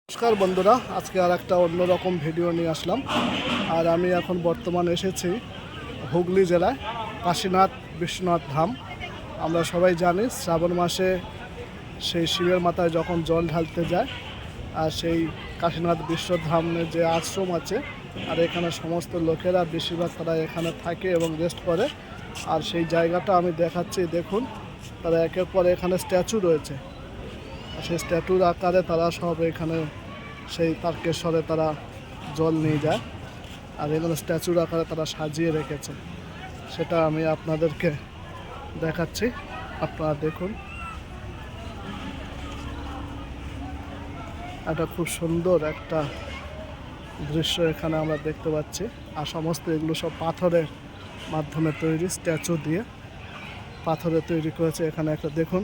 নমস্কার বন্ধুরা, আজকে আর একটা অন্যরকম ভিডিও নিয়ে আসলাম। আর আমি এখন বর্তমানে এসেছি হুগলি জেলায় কাশীনাথ বিশ্বনাথ ধাম। আমরা সবাই জানি শ্রাবণ মাসে সেই শিবের মাথায় যখন জল ঢালতে যায়, আর সেই কাশীনাথ বিশ্বধামের যে আশ্রম আছে, আর এখানে সমস্ত লোকেরা বেশিরভাগ তারা এখানে থাকে এবং রেস্ট করে। আর সেই জায়গাটা আমি দেখাচ্ছি, দেখুন তারা একের পর এখানে স্ট্যাচু রয়েছে। সেই স্ট্যাটুর আকারে তারা সব এখানে সেই তারকেশ্বরে তারা জল নিয়ে যায়, আর এখানে স্ট্যাচুর আকারে তারা সাজিয়ে রেখেছে। সেটা আমি আপনাদেরকে দেখাচ্ছি, আপনারা দেখুন। এটা খুব সুন্দর একটা দৃশ্য এখানে আমরা দেখতে পাচ্ছি। আর সমস্ত এগুলো সব পাথরের মাধ্যমে তৈরি, স্ট্যাচু দিয়ে পাথরে তৈরি করেছে। এখানে একটা দেখুন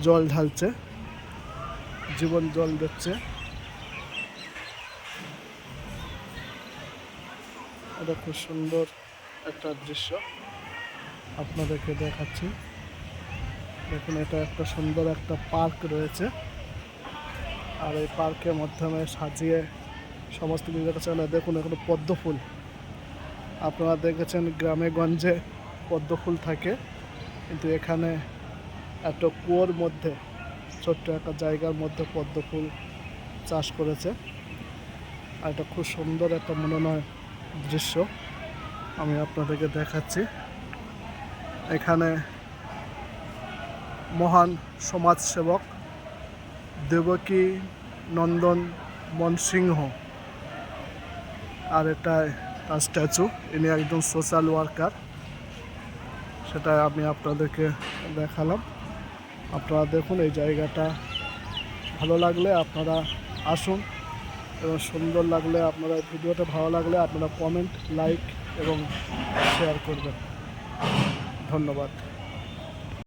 জল ঢালছে, জীবন জল দিচ্ছে। এটা খুব সুন্দর একটা দৃশ্য আপনাদেরকে দেখাচ্ছি। দেখুন, এটা একটা সুন্দর একটা পার্ক রয়েছে, আর এই পার্কের মাধ্যমে সাজিয়ে সমস্ত কিছু দেখাচ্ছে। দেখুন এখানে পদ্ম ফুল, আপনারা দেখেছেন গ্রামে গঞ্জে পদ্ম ফুল থাকে, কিন্তু এখানে একটা কুয়োর মধ্যে ছোট্ট একটা জায়গার মধ্যে পদ্ম ফুল চাষ করেছে। আর এটা খুব সুন্দর একটা মনোরম দৃশ্য আমি আপনাদেরকে দেখাচ্ছি। এখানে মহান সমাজসেবক দেবকী নন্দন মনসিংহ, আর এটা তার স্ট্যাচু, ইনি একজন সোশ্যাল ওয়ার্কার। সেটা আমি আপনাদেরকে দেখালাম। আপনারা দেখুন, এই জায়গাটা ভালো লাগলে আপনারা আসুন, এবং সুন্দর লাগলে আপনারা ভিডিওটা ভালো লাগলে আপনারা কমেন্ট, লাইক এবং শেয়ার করবেন। ধন্যবাদ।